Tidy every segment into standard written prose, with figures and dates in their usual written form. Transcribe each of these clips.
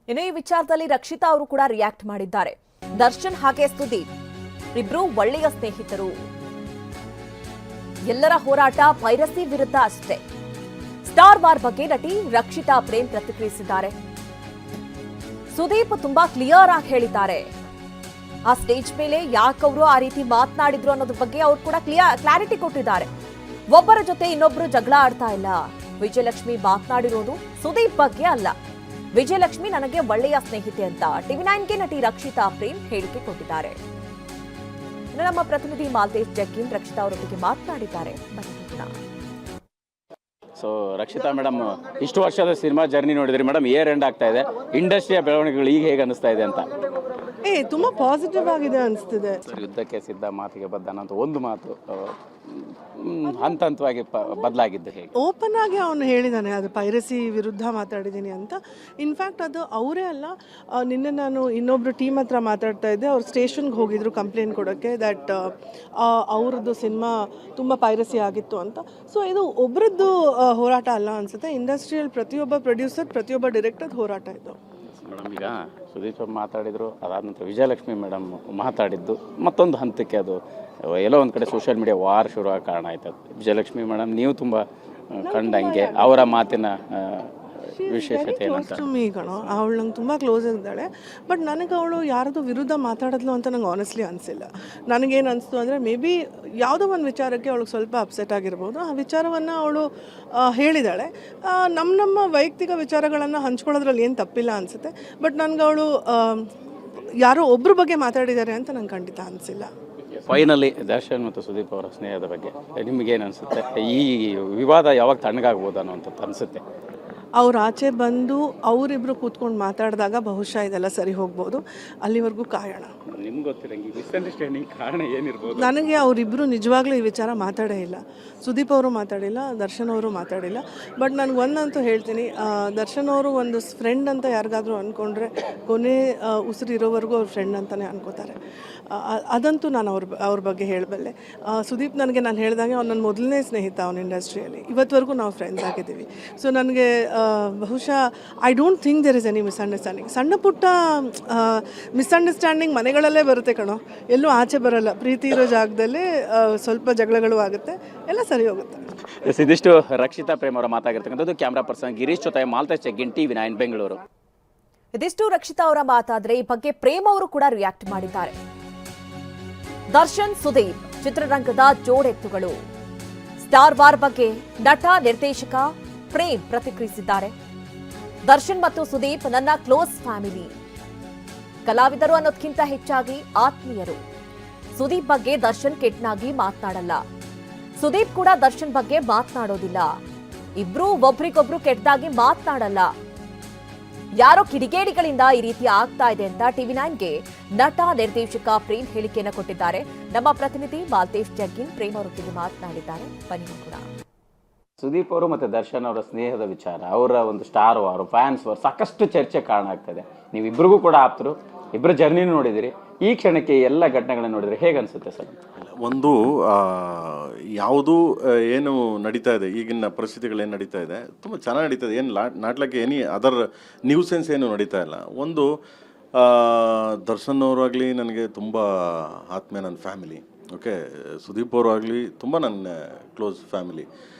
ಇನ್ನು ಈ ವಿಚಾರದಲ್ಲಿ ರಕ್ಷಿತಾ ಅವರು ಕೂಡ ರಿಯಾಕ್ಟ್ ಮಾಡಿದ್ದಾರೆ. ದರ್ಶನ್ ಹಾಗೆ ಸುದೀಪ್ ಇಬ್ರು ಒಳ್ಳೆಯ ಸ್ನೇಹಿತರು. ಎಲ್ಲರ ಹೋರಾಟ ಪೈರಸಿ ವಿರುದ್ಧ ಅಷ್ಟೇ. ಸ್ಟಾರ್ ವಾರ್ ಬಗ್ಗೆ ನಟಿ ರಕ್ಷಿತಾ ಪ್ರೇಮ್ ಪ್ರತಿಕ್ರಿಯಿಸಿದ್ದಾರೆ. ಸುದೀಪ್ ತುಂಬಾ ಕ್ಲಿಯರ್ ಆಗಿ ಹೇಳಿದ್ದಾರೆ. ಆ ಸ್ಟೇಜ್ ಮೇಲೆ ಯಾಕವರು ಆ ರೀತಿ ಮಾತನಾಡಿದ್ರು ಅನ್ನೋದ್ರ ಬಗ್ಗೆ ಅವ್ರು ಕೂಡ ಕ್ಲಾರಿಟಿ ಕೊಟ್ಟಿದ್ದಾರೆ. ಒಬ್ಬರ ಜೊತೆ ಇನ್ನೊಬ್ರು ಜಗಳ ಆಡ್ತಾ ಇಲ್ಲ. ವಿಜಯಲಕ್ಷ್ಮಿ ಮಾತನಾಡಿರೋದು ಸುದೀಪ್ ಬಗ್ಗೆ ಅಲ್ಲ. ವಿಜಯಲಕ್ಷ್ಮಿ ನನಗೆ ಒಳ್ಳೆಯ ಸ್ನೇಹಿತೆ ಅಂತ TV9ಗೆ ನಟಿ ರಕ್ಷಿತಾ ಪ್ರೇಮ್ ಹೇಳಿಕೆ ಕೊಟ್ಟಿದ್ದಾರೆ. ನಮ್ಮ ಪ್ರತಿನಿಧಿ ಮಾಲ್ತೇಶ್ ಜಗ್ಗಿನ್ ರಕ್ಷಿತಾ ಅವರೊಂದಿಗೆ ಮಾತನಾಡಿದ್ದಾರೆ. ಸೊ ರಕ್ಷಿತಾ ಮೇಡಮ್, ಇಷ್ಟು ವರ್ಷದ ಸಿನಿಮಾ ಜರ್ನಿ ನೋಡಿದ್ರಿ ಮೇಡಮ್, ಇಯರ್ ಎಂಡ್ ಆಗ್ತಾ ಇದೆ, ಇಂಡಸ್ಟ್ರಿಯ ಬೆಳವಣಿಗೆಗಳು ಈಗ ಹೇಗೆ ಅನಿಸ್ತಾ ಇದೆ ಅಂತ? ತುಂಬಾ ಪಾಸಿಟಿವ್ ಆಗಿದೆ ಅನಿಸ್ತಿದೆ. ಯುದ್ಧಕ್ಕೆ ಸಿದ್ಧ ಮಾತಿಗೆ ಬದ್ಧ ಅಂತ ಒಂದು ಮಾತು ಹಂತ ಹಂತವಾಗಿ ಬದಲಾಗಿದ್ದು ಹೇಗೆ? ಓಪನ್ ಆಗಿ ಅವನು ಹೇಳಿದ್ದಾನೆ, ಅದು ಪೈರಸಿ ವಿರುದ್ಧ ಮಾತಾಡಿದ್ದೀನಿ ಅಂತ. ಇನ್ಫ್ಯಾಕ್ಟ್ ಅದು ಅವರೇ ಅಲ್ಲ, ನಿನ್ನೆ ನಾನು ಇನ್ನೊಬ್ರು ಟೀಮ್ ಹತ್ರ ಮಾತಾಡ್ತಾ ಇದ್ದೆ. ಅವ್ರು ಸ್ಟೇಷನ್ಗೆ ಹೋಗಿದ್ರು ಕಂಪ್ಲೇಂಟ್ ಕೊಡೋಕ್ಕೆ ದಟ್ ಅವ್ರದ್ದು ಸಿನಿಮಾ ತುಂಬ ಪೈರಸಿ ಆಗಿತ್ತು ಅಂತ. ಸೊ ಇದು ಒಬ್ರದ್ದು ಹೋರಾಟ ಅಲ್ಲ ಅನಿಸುತ್ತೆ. ಇಂಡಸ್ಟ್ರಿಯಲ್ಲಿ ಪ್ರತಿಯೊಬ್ಬ ಪ್ರೊಡ್ಯೂಸರ್, ಪ್ರತಿಯೊಬ್ಬ ಡೈರೆಕ್ಟರ್ ಹೋರಾಟ ಇದು. ಮೇಡಮ್, ಈಗ ಸುದೀಪ್ ಮಾತಾಡಿದ್ರು, ಅದಾದ ನಂತರ ವಿಜಯಲಕ್ಷ್ಮಿ ಮೇಡಮ್ ಮಾತಾಡಿದ್ದು ಮತ್ತೊಂದು ಹಂತಕ್ಕೆ ಅದು ಎಲ್ಲೋ ಒಂದು ಕಡೆ ಸೋಷಿಯಲ್ ಮೀಡಿಯಾ ವಾರ್ ಶುರು ಆಗ ಕಾರಣ ಆಯ್ತು. ವಿಜಯಲಕ್ಷ್ಮಿ ಮೇಡಮ್ ನೀವು ತುಂಬ ಕಂಡಂಗೆ ಅವರ ಮಾತಿನ ವಿಶೇಷತೆ ಏನಂತ? ಅವಳು ನಂಗೆ ತುಂಬ ಕ್ಲೋಸ್ ಆಗಿದ್ದಾಳೆ. ಬಟ್ ನನಗೆ ಅವಳು ಯಾರದು ವಿರುದ್ಧ ಮಾತಾಡಿದ್ಲು ಅಂತ ನಂಗೆ ಆನೆಸ್ಟ್ಲಿ ಅನಿಸಿಲ್ಲ. ನನಗೇನು ಅನಿಸ್ತು ಅಂದರೆ ಮೇ ಬಿ ಯಾವುದೋ ಒಂದು ವಿಚಾರಕ್ಕೆ ಅವಳಿಗೆ ಸ್ವಲ್ಪ ಅಪ್ಸೆಟ್ ಆಗಿರ್ಬೋದು. ಆ ವಿಚಾರವನ್ನು ಅವಳು ಹೇಳಿದ್ದಾಳೆ. ನಮ್ಮ ವೈಯಕ್ತಿಕ ವಿಚಾರಗಳನ್ನು ಹಂಚ್ಕೊಳ್ಳೋದ್ರಲ್ಲಿ ಏನು ತಪ್ಪಿಲ್ಲ ಅನಿಸುತ್ತೆ. ಬಟ್ ನನಗೆ ಅವಳು ಯಾರೋ ಒಬ್ಬರ ಬಗ್ಗೆ ಮಾತಾಡಿದ್ದಾರೆ ಅಂತ ನಂಗೆ ಖಂಡಿತ ಅನಿಸಿಲ್ಲ. ಫೈನಲಿ ದರ್ಶನ್ ಮತ್ತು ಸುದೀಪ್ ಅವರ ಸ್ನೇಹದ ಬಗ್ಗೆ ನಿಮಗೇನು ಅನಿಸುತ್ತೆ? ಈ ವಿವಾದ ಯಾವಾಗ ತಣ್ಣಗಾಗ್ಬೋದು ಅನ್ನೋಂಥದ್ದು ಅನಿಸುತ್ತೆ? ಅವ್ರು ಆಚೆ ಬಂದು ಅವರಿಬ್ಬರು ಕೂತ್ಕೊಂಡು ಮಾತಾಡಿದಾಗ ಬಹುಶಃ ಇದೆಲ್ಲ ಸರಿ ಹೋಗ್ಬೋದು. ಅಲ್ಲಿವರೆಗೂ ಕಾಯೋಣ. ನಿಮ್ಗೆ ಗೊತ್ತಿರಂಗೆ ಮಿಸ್ಅಂಡರ್ಸ್ಟ್ಯಾಂಡಿಂಗ್ ಕಾರಣ ಏನಿರ್ಬೋದು? ನನಗೆ ಅವರಿಬ್ಬರು ನಿಜವಾಗ್ಲೂ ಈ ವಿಚಾರ ಮಾತಾಡೇ ಇಲ್ಲ. ಸುದೀಪ್ ಅವರು ಮಾತಾಡಿಲ್ಲ, ದರ್ಶನ್ ಅವರು ಮಾತಾಡಿಲ್ಲ. ಬಟ್ ನನಗೆ ಒಂದಂತೂ ಹೇಳ್ತೀನಿ, ದರ್ಶನ್ ಅವರು ಒಂದು ಫ್ರೆಂಡ್ ಅಂತ ಯಾರಿಗಾದರೂ ಅಂದ್ಕೊಂಡ್ರೆ ಕೊನೆ ಉಸಿರು ಇರೋವರೆಗೂ ಅವ್ರ ಫ್ರೆಂಡ್ ಅಂತಲೇ ಅನ್ಕೋತಾರೆ. ಅದಂತೂ ನಾನು ಅವ್ರ ಬಗ್ಗೆ ಹೇಳಬಲ್ಲೆ. ಸುದೀಪ್ ನನಗೆ ನಾನು ಹೇಳಿದಾಗೆ ಅವ್ನು ನನ್ನ ಮೊದಲನೇ ಸ್ನೇಹಿತ ಅವನ ಇಂಡಸ್ಟ್ರಿಯಲ್ಲಿ. ಇವತ್ತವರೆಗೂ ನಾವು ಫ್ರೆಂಡ್ಸ್ ಆಗಿದ್ದೀವಿ. ಸೊ ನನಗೆ ಬಹುಶಃ I don't think there is any misunderstanding. ಸಣ್ಣ ಪುಟ್ಟ ಮಿಸ್ಅಂಡರ್ಸ್ಟ್ಯಾಂಡಿಂಗ್ ಮನೆಗಳಲ್ಲೇ ಬರುತ್ತೆ ಕಣೋ, ಎಲ್ಲೂ ಆಚೆ ಬರೋಲ್ಲ. ಪ್ರೀತಿ ಇರೋ ಜಾಗದಲ್ಲಿ ಸ್ವಲ್ಪ ಜಗಳಗಳು ಆಗುತ್ತೆ, ಎಲ್ಲ ಸರಿ ಹೋಗುತ್ತೆ. ಇದಿಷ್ಟು ರಕ್ಷಿತಾ ಪ್ರೇಮ್ ಅವರ ಮಾತಾಗಿರ್ತಕ್ಕಂಥದ್ದು. ಕ್ಯಾಮ್ರಾ ಪರ್ಸನ್ ಗಿರೀಶ್ ಜೊತೆ ಮಾಲ್ತೇಶ್ ಜಗ್ಗಿನ್, TV9 ಬೆಂಗಳೂರು. ಇದಿಷ್ಟು ರಕ್ಷಿತಾ ಅವರ ಮಾತಾದ್ರೆ. ಈ ಬಗ್ಗೆ ಪ್ರೇಮ್ ಅವರು ಕೂಡ ರಿಯಾಕ್ಟ್ ಮಾಡಿದ್ದಾರೆ. ದರ್ಶನ್ ಸುದೀಪ್ ಚಿತ್ರರಂಗದ ಜೋಡೆತ್ತುಗಳು. ಸ್ಟಾರ್ ವಾರ್ ಬಗ್ಗೆ ನಟ ನಿರ್ದೇಶಕ ಪ್ರೇಮ್ ಪ್ರತಿಕ್ರಿಯಿಸಿದ್ದಾರೆ. ದರ್ಶನ್ ಮತ್ತು ಸುದೀಪ್ ನನ್ನ ಕ್ಲೋಸ್ ಫ್ಯಾಮಿಲಿ. ಕಲಾವಿದರು ಅನ್ನೋದಕ್ಕಿಂತ ಹೆಚ್ಚಾಗಿ ಆತ್ಮೀಯರು. ಸುದೀಪ್ ಬಗ್ಗೆ ದರ್ಶನ್ ಕೆಟ್ಟನಾಗಿ ಮಾತನಾಡಲ್ಲ. ಸುದೀಪ್ ಕೂಡ ದರ್ಶನ್ ಬಗ್ಗೆ ಮಾತನಾಡೋದಿಲ್ಲ. ಇಬ್ರು ಒಬ್ರಿಗೊಬ್ರು ಕೆಟ್ಟದಾಗಿ ಮಾತನಾಡಲ್ಲ. ಯಾರೋ ಕಿಡಿಗೇಡಿಗಳಿಂದ ಈ ರೀತಿ ಆಗ್ತಾ ಇದೆ ಅಂತ TV9ಗೆ ನಟ ನಿರ್ದೇಶಕ ಪ್ರೇಮ್ ಹೇಳಿಕೆಯನ್ನು ಕೊಟ್ಟಿದ್ದಾರೆ. ನಮ್ಮ ಪ್ರತಿನಿಧಿ ಮಾಲ್ತೇಶ್ ಜಗ್ಗಿನ್ ಪ್ರೇಮ್ ಅವರೊಟ್ಟಿಗೆ ಮಾತನಾಡಿದ್ದಾರೆ. ಬನ್ನಿ ಕೂಡ. ಸುದೀಪ್ ಅವರು ಮತ್ತು ದರ್ಶನ್ ಅವರ ಸ್ನೇಹದ ವಿಚಾರ, ಅವರ ಒಂದು ಸ್ಟಾರ್ ವಾರ್, ಫ್ಯಾನ್ಸ್ ವಾರ್ ಸಾಕಷ್ಟು ಚರ್ಚೆ ಕಾರಣ ಆಗ್ತದೆ. ನೀವಿಬ್ಬರಿಗೂ ಕೂಡ ಆಪ್ತರು, ಇಬ್ಬರು ಜರ್ನಿನೂ ನೋಡಿದಿರಿ. ಈ ಕ್ಷಣಕ್ಕೆ ಎಲ್ಲ ಘಟನೆಗಳನ್ನು ನೋಡಿದ್ರೆ ಹೇಗೆ ಅನಿಸುತ್ತೆ ಸರ್? ಒಂದು ಯಾವುದು ಏನು ನಡೀತಾ ಇದೆ, ಈಗಿನ ಪರಿಸ್ಥಿತಿಗಳೇನು ನಡೀತಾ ಇದೆ ತುಂಬ ಚೆನ್ನಾಗಿ ನಡೀತಾ ಇದೆ. ಏನು not like any other nuisance ಏನು ನಡೀತಾ ಇಲ್ಲ. ಒಂದು ದರ್ಶನ್ ಅವರಾಗಲಿ ನನಗೆ ತುಂಬ ಆತ್ಮೀಯ, ನನ್ನ ಫ್ಯಾಮಿಲಿ. ಓಕೆ, ಸುದೀಪ್ ಅವರು ಆಗಲಿ ತುಂಬ ನನ್ನ ಕ್ಲೋಸ್ ಫ್ಯಾಮಿಲಿ.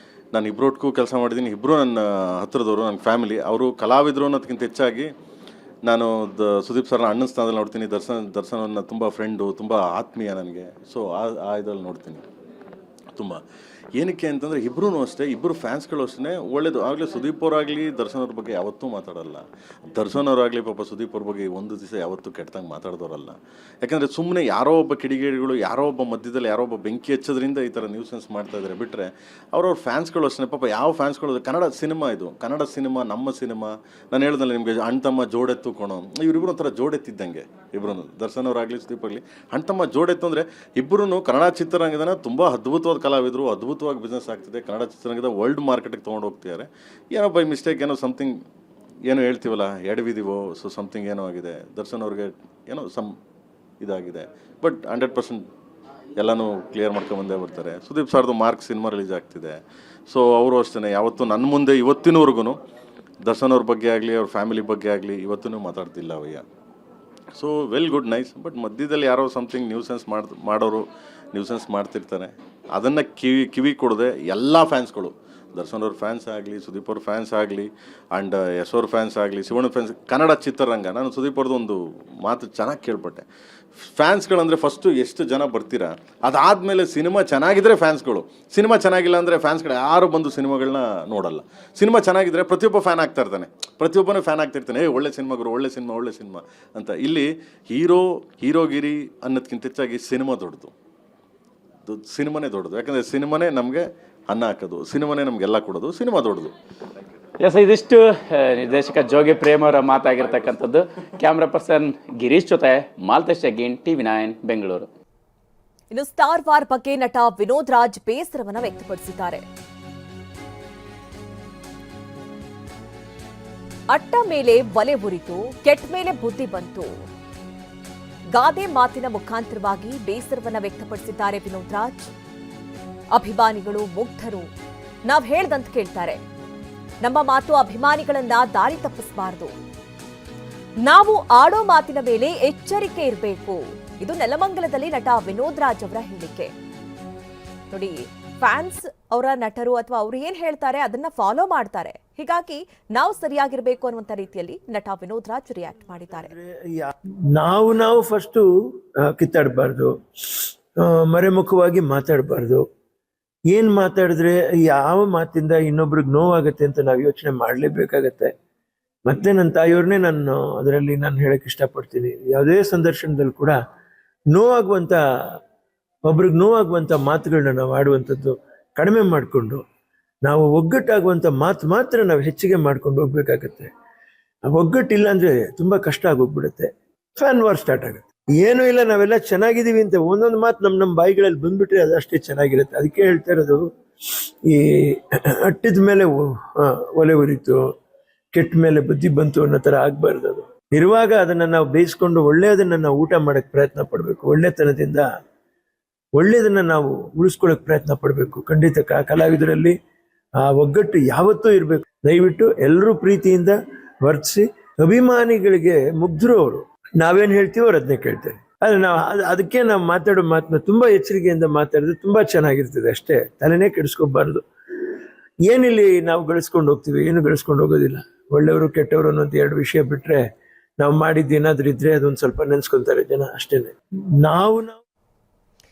ನಾನು ಇಬ್ಬರೊಟ್ಟಿಗೂ ಕೆಲಸ ಮಾಡಿದ್ದೀನಿ, ಇಬ್ಬರು ನನ್ನ ಹತ್ತಿರದವರು, ನನ್ನ ಫ್ಯಾಮಿಲಿ. ಅವರು ಕಲಾವಿದರು ಅನ್ನೋದಕ್ಕಿಂತ ಹೆಚ್ಚಾಗಿ ನಾನು ಸುದೀಪ್ ಸರ್ನ ಅಣ್ಣನ ಸ್ಥಾನದಲ್ಲಿ ನೋಡ್ತೀನಿ. ದರ್ಶನ್ ಅವ್ರನ್ನ ತುಂಬ ಫ್ರೆಂಡು, ತುಂಬ ಆತ್ಮೀಯ ನನಗೆ. ಸೊ ಆ ಇದರಲ್ಲಿ ನೋಡ್ತೀನಿ ತುಂಬ. ಏನಕ್ಕೆ ಅಂತಂದರೆ ಇಬ್ಬರೂ ಅಷ್ಟೇ, ಇಬ್ಬರು ಫ್ಯಾನ್ಸ್ಗಳು ಅಷ್ಟೇ ಒಳ್ಳೇದು. ಆಗಲಿ ಸುದೀಪ್ ಅವರಾಗಲಿ ದರ್ಶನ್ ಅವ್ರ ಬಗ್ಗೆ ಯಾವತ್ತೂ ಮಾತಾಡಲ್ಲ. ದರ್ಶನ್ ಅವರಾಗಲಿ ಪಾಪ ಸುದೀಪ್ ಅವ್ರ ಬಗ್ಗೆ ಒಂದು ದಿವಸ ಯಾವತ್ತೂ ಕೆಟ್ಟಂಗೆ ಮಾತಾಡಿದವರಲ್ಲ. ಯಾಕಂದರೆ ಸುಮ್ಮನೆ ಯಾರೋ ಒಬ್ಬ ಕಿಡಿಗೇಡಿಗಳು, ಯಾರೋ ಒಬ್ಬ ಮಧ್ಯದಲ್ಲಿ ಯಾರೋ ಒಬ್ಬ ಬೆಂಕಿ ಹಚ್ಚೋದ್ರಿಂದ ಈ ಥರ ನ್ಯೂಸೆನ್ಸ್ ಮಾಡ್ತಾ ಇದ್ದಾರೆ. ಬಿಟ್ಟರೆ ಅವ್ರವ್ರ ಫ್ಯಾನ್ಸ್ಗಳು ಅಷ್ಟೇ ಪಾಪ. ಯಾವ ಫ್ಯಾನ್ಸ್ಗಳು, ಕನ್ನಡ ಸಿನಿಮಾ ಇದು, ಕನ್ನಡ ಸಿನಿಮಾ, ನಮ್ಮ ಸಿನಿಮಾ. ನಾನು ಹೇಳ್ದಲ್ಲ ನಿಮಗೆ, ಅಣ್ಣ ತಮ್ಮ ಜೋಡೆತ್ತು ಕೊಣೋ, ಇವರಿಬ್ಬರು ಒಂಥರ ಜೋಡೆತ್ತಿದ್ದಂಗೆ ಇಬ್ಬರು. ದರ್ಶನ್ ಅವರಾಗಲಿ ಸುದೀಪ್ ಆಗಲಿ ಅಣ್ಣ ತಮ್ಮ ಜೋಡೆತ್ತು. ಅಂದರೆ ಇಬ್ಬರೂ ಕನ್ನಡ ಚಿತ್ರರಂಗದ ತುಂಬ ಅದ್ಭುತವಾದ ಕಲಾವಿದರು, ಅದ್ಭುತವಾಗಿ ಬಿಸ್ನೆಸ್ ಆಗ್ತಿದೆ. ಕನ್ನಡ ಚಿತ್ರರಂಗದ ವರ್ಲ್ಡ್ ಮಾರ್ಕೆಟಿಗೆ ತೊಗೊಂಡು ಹೋಗ್ತಿದ್ದಾರೆ. ಏನೋ ಬೈ ಮಿಸ್ಟೇಕ್ ಏನೋ ಸಮಥಿಂಗ್ ಏನೋ ಹೇಳ್ತೀವಲ್ಲ, ಎಡವಿದೀವೋ, ಸೊ ಸಮಥಿಂಗ್ ಏನೋ ಆಗಿದೆ. ದರ್ಶನ್ ಅವ್ರಿಗೆ ಏನೋ ಇದಾಗಿದೆ. ಬಟ್ 100% ಎಲ್ಲನೂ ಕ್ಲಿಯರ್ ಮಾಡ್ಕೊಂಬಂದೇ ಬರ್ತಾರೆ. ಸುದೀಪ್ ಸರ್ದು ಮಾರ್ಕ್ ಸಿನಿಮಾ ರಿಲೀಸ್ ಆಗ್ತಿದೆ. ಸೊ ಅವರು ಅಷ್ಟೇ ಯಾವತ್ತೂ ನನ್ನ ಮುಂದೆ ಇವತ್ತಿನವರೆಗೂ ದರ್ಶನ್ ಅವ್ರ ಬಗ್ಗೆ ಆಗಲಿ ಅವ್ರ ಫ್ಯಾಮಿಲಿ ಬಗ್ಗೆ ಆಗಲಿ ಇವತ್ತೂ ಮಾತಾಡ್ತಿಲ್ಲ ಅವಯ್ಯ. So well good nice. But ಮಧ್ಯದಲ್ಲಿ ಯಾರೋ ಸಮಥಿಂಗ್ ನ್ಯೂಸೆನ್ಸ್ ಮಾಡೋರು ನ್ಯೂಸೆನ್ಸ್ ಮಾಡ್ತಿರ್ತಾರೆ. ಅದನ್ನು ಕಿವಿ ಕೊಡದೆ ಎಲ್ಲ ಫ್ಯಾನ್ಸ್ಗಳು, ದರ್ಶನ್ ಅವ್ರ ಫ್ಯಾನ್ಸ್ ಆಗಲಿ, ಸುದೀಪ್ ಅವ್ರ ಫ್ಯಾನ್ಸ್ ಆಗಲಿ, ಆ್ಯಂಡ್ ಯಶ್ ಅವ್ರ ಫ್ಯಾನ್ಸ್ ಆಗಲಿ, ಶಿವಣ್ಣ ಫ್ಯಾನ್ಸ್, ಕನ್ನಡ ಚಿತ್ರರಂಗ, ನಾನು ಸುದೀಪ್ ಅವ್ರದ್ದು ಒಂದು ಮಾತು ಚೆನ್ನಾಗಿ ಕೇಳ್ಪಟ್ಟೆ. ಫ್ಯಾನ್ಸ್ಗಳಂದರೆ ಫಸ್ಟು ಎಷ್ಟು ಜನ ಬರ್ತೀರಾ, ಅದಾದಮೇಲೆ ಸಿನಿಮಾ ಚೆನ್ನಾಗಿದ್ದರೆ ಫ್ಯಾನ್ಸ್ಗಳು, ಸಿನಿಮಾ ಚೆನ್ನಾಗಿಲ್ಲ ಅಂದರೆ ಫ್ಯಾನ್ಸ್ಗಳು ಯಾರು ಬಂದು ಸಿನಿಮಾಗಳನ್ನ ನೋಡಲ್ಲ. ಸಿನಿಮಾ ಚೆನ್ನಾಗಿದ್ದರೆ ಪ್ರತಿಯೊಬ್ಬ ಫ್ಯಾನ್ ಆಗ್ತಾ ಇರ್ತಾನೆ, ಪ್ರತಿಯೊಬ್ಬನೇ ಫ್ಯಾನ್ ಆಗ್ತಿರ್ತಾನೆ, ಒಳ್ಳೆ ಸಿನಿಮಾ ಗುರು, ಒಳ್ಳೆ ಸಿನಿಮಾ ಅಂತ. ಇಲ್ಲಿ ಹೀರೋಗಿರಿ ಅನ್ನೋದಕ್ಕಿಂತ ಹೆಚ್ಚಾಗಿ ಸಿನಿಮಾ ದೊಡ್ಡದು, ಸಿನಿಮಾನೇ ದೊಡ್ಡದು. ಯಾಕಂದರೆ ಸಿನಿಮಾನೇ ನಮಗೆ ಅನ್ನ ಹಾಕೋದು, ಸಿನಿಮಾನೇ ನಮಗೆಲ್ಲ ಕೊಡೋದು, ಸಿನಿಮಾ ದೊಡ್ಡದು. ಎಸ್, ಇದಿಷ್ಟು ನಿರ್ದೇಶಕ ಜೋಗಿ ಪ್ರೇಮ್ ಅವರ ಮಾತಾಗಿರ್ತಕ್ಕಂಥದ್ದು. ಕ್ಯಾಮ್ರಾ ಪರ್ಸನ್ ಗಿರೀಶ್ ಜೊತೆ ಮಾಲ್ತೇಶ್ ಜಗ್ಗೀನ್, TV9 ಬೆಂಗಳೂರು. ಇನ್ನು ಸ್ಟಾರ್ ವಾರ್ ಬಗ್ಗೆ ನಟ ವಿನೋದ್ ರಾಜ್ ಬೇಸರವನ್ನು ವ್ಯಕ್ತಪಡಿಸಿದ್ದಾರೆ. ಅಟ್ಟ ಮೇಲೆ ಒಲೆ ಉರಿತು, ಕೆಟ್ಟ ಮೇಲೆ ಬುದ್ಧಿ ಬಂತು, ಗಾದೆ ಮಾತಿನ ಮುಖಾಂತರವಾಗಿ ಬೇಸರವನ್ನು ವ್ಯಕ್ತಪಡಿಸಿದ್ದಾರೆ ವಿನೋದ್ ರಾಜ್. ಅಭಿಮಾನಿಗಳು ಮುಗ್ಧರು, ನಾವ್ ಹೇಳ್ದಂತ ಕೇಳ್ತಾರೆ. ನಮ್ಮ ಮಾತು ಅಭಿಮಾನಿಗಳನ್ನ ದಾರಿ ತಪ್ಪಿಸಬಾರದು. ನಾವು ಆಡೋ ಮಾತಿನ ಮೇಲೆ ಎಚ್ಚರಿಕೆ ಇರಬೇಕು. ಇದು ನೆಲಮಂಗಲದಲ್ಲಿ ನಟ ವಿನೋದ್ ರಾಜ್ ಅವರ ಹೇಳಿಕೆ. ನೋಡಿ, ಫ್ಯಾನ್ಸ್ ಅವರ ನಟರು ಅಥವಾ ಅವ್ರು ಏನ್ ಹೇಳ್ತಾರೆ ಅದನ್ನ ಫಾಲೋ ಮಾಡ್ತಾರೆ. ಹೀಗಾಗಿ ನಾವು ಸರಿಯಾಗಿರ್ಬೇಕು ಅನ್ನುವಂತ ರೀತಿಯಲ್ಲಿ ನಟ ವಿನೋದ್ ರಾಜ್ ರಿಯಾಕ್ಟ್ ಮಾಡಿದ್ದಾರೆ. ನಾವು ಫಸ್ಟು ಕಿತ್ತಾಡಬಾರ್ದು, ಮರೆಮುಖವಾಗಿ ಮಾತಾಡಬಾರ್ದು. ಏನು ಮಾತಾಡಿದ್ರೆ ಯಾವ ಮಾತಿಂದ ಇನ್ನೊಬ್ರಿಗೆ ನೋವಾಗುತ್ತೆ ಅಂತ ನಾವು ಯೋಚನೆ ಮಾಡಲೇಬೇಕಾಗತ್ತೆ. ಮತ್ತೆ ನನ್ನ ತಾಯಿಯವ್ರನ್ನೇ ಅದರಲ್ಲಿ ನಾನು ಹೇಳಕ್ಕೆ ಇಷ್ಟಪಡ್ತೀನಿ, ಯಾವುದೇ ಸಂದರ್ಶನದಲ್ಲಿ ಕೂಡ ಒಬ್ರಿಗೆ ನೋವಾಗುವಂಥ ಮಾತುಗಳನ್ನ ನಾವು ಆಡುವಂಥದ್ದು ಕಡಿಮೆ ಮಾಡಿಕೊಂಡು ನಾವು ಒಗ್ಗಟ್ಟಾಗುವಂಥ ಮಾತ್ರ ನಾವು ಹೆಚ್ಚಿಗೆ ಮಾಡ್ಕೊಂಡು ಹೋಗ್ಬೇಕಾಗತ್ತೆ. ಒಗ್ಗಟ್ಟಿಲ್ಲ ಅಂದರೆ ತುಂಬ ಕಷ್ಟ ಆಗೋಗ್ಬಿಡುತ್ತೆ, ಫ್ಯಾನ್ ವಾರ್ ಸ್ಟಾರ್ಟ್ ಆಗುತ್ತೆ. ಏನೂ ಇಲ್ಲ, ನಾವೆಲ್ಲ ಚೆನ್ನಾಗಿದ್ದೀವಿ ಅಂತ ಒಂದೊಂದು ಮಾತು ನಮ್ಮ ಬಾಯಿಗಳಲ್ಲಿ ಬಂದ್ಬಿಟ್ರೆ ಅದಷ್ಟೇ ಚೆನ್ನಾಗಿರುತ್ತೆ. ಅದಕ್ಕೆ ಹೇಳ್ತಾ ಇರೋದು, ಈ ಅಟ್ಟಿದ ಮೇಲೆ ಒಲೆ ಉರಿತು, ಕೆಟ್ಟ ಮೇಲೆ ಬುದ್ಧಿ ಬಂತು ಅನ್ನೋ ಥರ ಆಗಬಾರ್ದು. ಅದು ಇರುವಾಗ ಅದನ್ನು ನಾವು ಬೇಯಿಸ್ಕೊಂಡು ಒಳ್ಳೆಯದನ್ನು ನಾವು ಊಟ ಮಾಡೋಕ್ಕೆ ಪ್ರಯತ್ನ ಪಡಬೇಕು. ಒಳ್ಳೆತನದಿಂದ ಒಳ್ಳೆಯದನ್ನು ನಾವು ಉಳಿಸ್ಕೊಳ್ಳೋಕೆ ಪ್ರಯತ್ನ ಪಡಬೇಕು. ಖಂಡಿತ ಕಲಾವಿದರಲ್ಲಿ ಆ ಒಗ್ಗಟ್ಟು ಯಾವತ್ತೂ ಇರಬೇಕು. ದಯವಿಟ್ಟು ಎಲ್ಲರೂ ಪ್ರೀತಿಯಿಂದ ವರ್ತಿಸಿ. ಅಭಿಮಾನಿಗಳಿಗೆ ಮುಗ್ಧರು ಅವರು, ನಾವೇನು ಹೇಳ್ತೀವೋ ಅವ್ರು ಅದನ್ನೇ ಕೇಳ್ತಾರೆ. ಆದರೆ ಅದಕ್ಕೆ ನಾವು ಮಾತಾಡೋ ಮಾತನ್ನ ತುಂಬ ಎಚ್ಚರಿಕೆಯಿಂದ ಮಾತಾಡಿದ್ರೆ ತುಂಬ ಚೆನ್ನಾಗಿರ್ತದೆ. ಅಷ್ಟೇ, ತಲೆನೇ ಕೆಡಿಸ್ಕೋಬಾರ್ದು. ಏನಿಲ್ಲಿ ನಾವು ಗಳಿಸ್ಕೊಂಡು ಹೋಗ್ತೀವಿ, ಏನು ಗಳಿಸ್ಕೊಂಡು ಹೋಗೋದಿಲ್ಲ. ಒಳ್ಳೆಯವರು ಕೆಟ್ಟವರು ಅನ್ನೋದು ಎರಡು ವಿಷಯ ಬಿಟ್ಟರೆ ನಾವು ಮಾಡಿದ್ದು ಏನಾದರೂ ಇದ್ರೆ ಅದೊಂದು ಸ್ವಲ್ಪ ನೆನೆಸ್ಕೊತಾರೆ ಜನ, ಅಷ್ಟೇ. ನಾವು